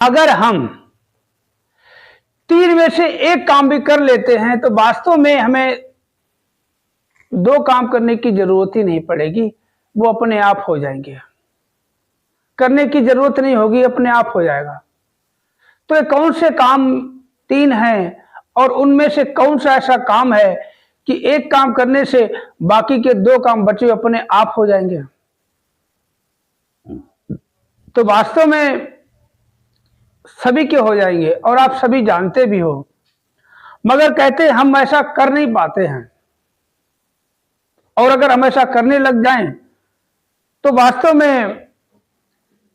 अगर हम तीन में से एक काम भी कर लेते हैं तो वास्तव में हमें दो काम करने की जरूरत ही नहीं पड़ेगी, वो अपने आप हो जाएंगे। करने की जरूरत नहीं होगी, अपने आप हो जाएगा। तो ये कौन से काम तीन हैं और उनमें से कौन सा ऐसा काम है कि एक काम करने से बाकी के दो काम बचे अपने आप हो जाएंगे? तो वास्तव में सभी के हो जाएंगे और आप सभी जानते भी हो, मगर कहते हैं हम ऐसा कर नहीं पाते हैं। और अगर हम ऐसा करने लग जाएं तो वास्तव में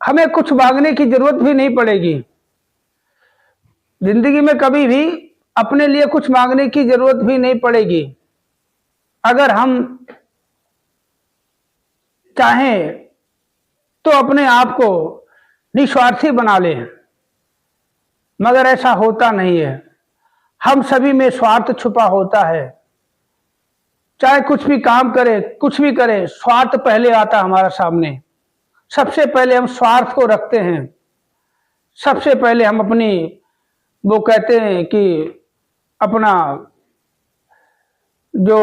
हमें कुछ मांगने की जरूरत भी नहीं पड़ेगी। जिंदगी में कभी भी अपने लिए कुछ मांगने की जरूरत भी नहीं पड़ेगी अगर हम चाहें तो अपने आप को निस्वार्थी बना लें। मगर ऐसा होता नहीं है, हम सभी में स्वार्थ छुपा होता है। चाहे कुछ भी काम करें, कुछ भी करें, स्वार्थ पहले आता हमारा सामने। सबसे पहले हम स्वार्थ को रखते हैं। सबसे पहले हम अपनी, वो कहते हैं कि अपना जो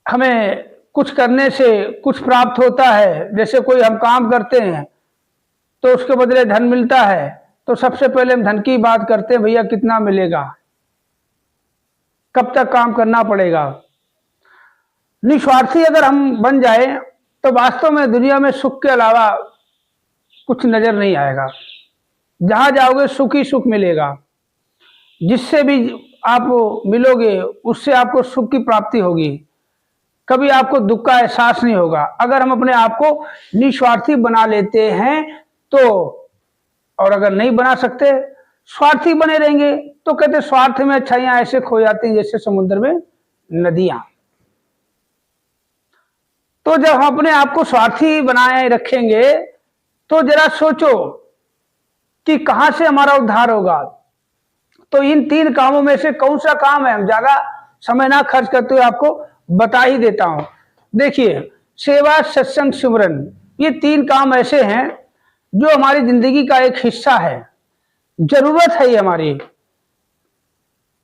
हमें कुछ करने से कुछ प्राप्त होता है, जैसे कोई हम काम करते हैं तो उसके बदले धन मिलता है, तो सबसे पहले हम धन की बात करते हैं, भैया कितना मिलेगा, कब तक काम करना पड़ेगा। निस्वार्थी अगर हम बन जाए तो वास्तव में दुनिया में सुख के अलावा कुछ नजर नहीं आएगा। जहां जाओगे सुख ही सुख मिलेगा। जिससे भी आप मिलोगे उससे आपको सुख की प्राप्ति होगी। कभी आपको दुख का एहसास नहीं होगा अगर हम अपने आप को निस्वार्थी बना लेते हैं तो। और अगर नहीं बना सकते, स्वार्थी बने रहेंगे, तो कहते स्वार्थ में अच्छाइयां ऐसे खो जाती हैं जैसे समुद्र में नदियां। तो जब हम अपने आप को स्वार्थी बनाए रखेंगे तो जरा सोचो कि कहां से हमारा उद्धार होगा। तो इन तीन कामों में से कौन सा काम है, हम ज्यादा समय ना खर्च करते हुए आपको बता ही देता हूं। देखिए, सेवा, सत्संग, सिमरन, ये तीन काम ऐसे हैं जो हमारी जिंदगी का एक हिस्सा है। जरूरत है, ये हमारी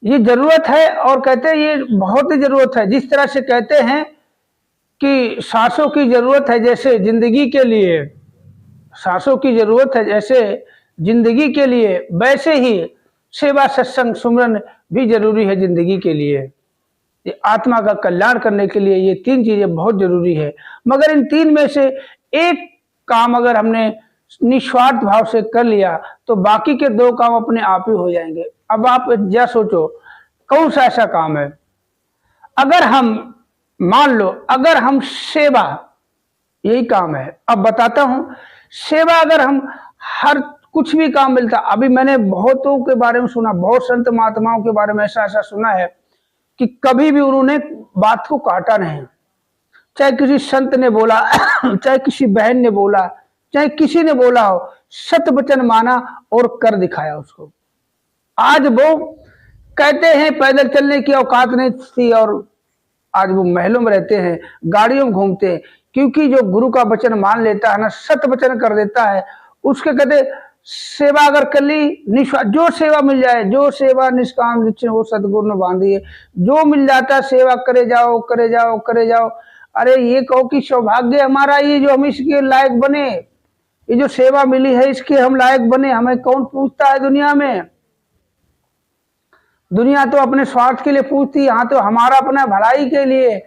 ये जरूरत है। और कहते हैं ये बहुत ही जरूरत है। जिस तरह से कहते हैं कि सांसों की जरूरत है जैसे जिंदगी के लिए, सांसों की जरूरत है जैसे जिंदगी के लिए, वैसे ही सेवा, सत्संग, सुमरन भी जरूरी है जिंदगी के लिए। ये आत्मा का कल्याण करने के लिए ये तीन चीजें बहुत जरूरी है। मगर इन तीन में से एक काम अगर हमने निस्वार्थ भाव से कर लिया तो बाकी के दो काम अपने आप ही हो जाएंगे। अब आप जरा सोचो कौन सा ऐसा काम है। अगर हम मान लो, अगर हम सेवा, यही काम है। अब बताता हूं, सेवा अगर हम हर कुछ भी काम मिलता, अभी मैंने बहुतों के बारे में सुना, बहुत संत महात्माओं के बारे में ऐसा ऐसा सुना है कि कभी भी उन्होंने बात को काटा नहीं। चाहे किसी संत ने बोला चाहे किसी बहन ने बोला, चाहे किसी ने बोला हो, सत्य वचन माना और कर दिखाया उसको। आज वो कहते हैं पैदल चलने की औकात नहीं थी और आज वो महलों में रहते हैं, गाड़ियों में घूमते हैं, क्योंकि जो गुरु का वचन मान लेता है ना, सत्य वचन कर देता है, उसके कहते सेवा अगर कर ली, जो सेवा मिल जाए, जो सेवा निष्काम निश्चय वो सदगुरु ने बांधी है, जो मिल जाता सेवा करे जाओ करे जाओ करे जाओ। अरे ये कहो कि सौभाग्य हमारा ये जो हम इसके लायक बने, ये जो सेवा मिली है इसके हम लायक बने। हमें कौन पूछता है दुनिया में? दुनिया तो अपने स्वार्थ के लिए पूछती है, यहाँ तो हमारा अपना भलाई के लिए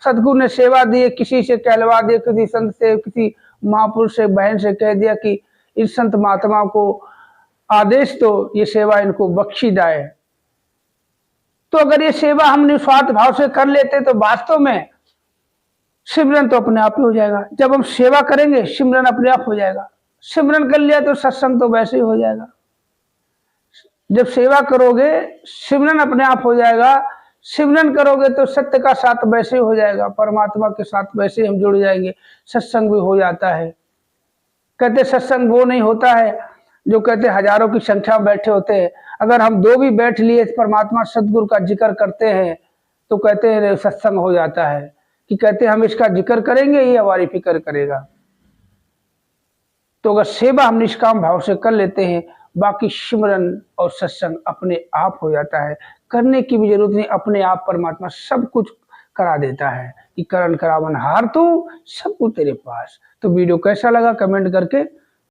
सदगुरु ने सेवा दी। किसी से कहलवा दिया, किसी संत से, किसी महापुरुष से, बहन से कह दिया कि इस संत महात्मा को आदेश दो, ये सेवा इनको बख्शी जाए। तो अगर ये सेवा हम निस्वार्थ भाव से कर लेते तो वास्तव में सिमरन तो अपने आप ही हो जाएगा। जब हम सेवा करेंगे सिमरन अपने आप हो जाएगा। सिमरन कर लिया तो सत्संग तो वैसे ही हो जाएगा। जब सेवा करोगे सिमरन अपने आप हो जाएगा। सिमरन करोगे तो सत्य का साथ वैसे ही हो जाएगा, परमात्मा के साथ वैसे हम जुड़ जाएंगे। सत्संग भी हो जाता है। कहते सत्संग वो नहीं होता है जो कहते हजारों की संख्या में बैठे होते हैं। अगर हम दो भी बैठ लिए परमात्मा सदगुरु का जिक्र करते हैं तो कहते हैं सत्संग हो जाता है। कि कहते हम इसका जिक्र करेंगे, ये हमारी फिक्र करेगा। तो अगर सेवा हम निष्काम भाव से कर लेते हैं बाकी सिमरन और सत्संग अपने आप हो जाता है, करने की भी जरूरत नहीं, अपने आप परमात्मा सब कुछ करा देता है कि करण करावन हार तू सब कुछ तेरे पास। तो वीडियो कैसा लगा कमेंट करके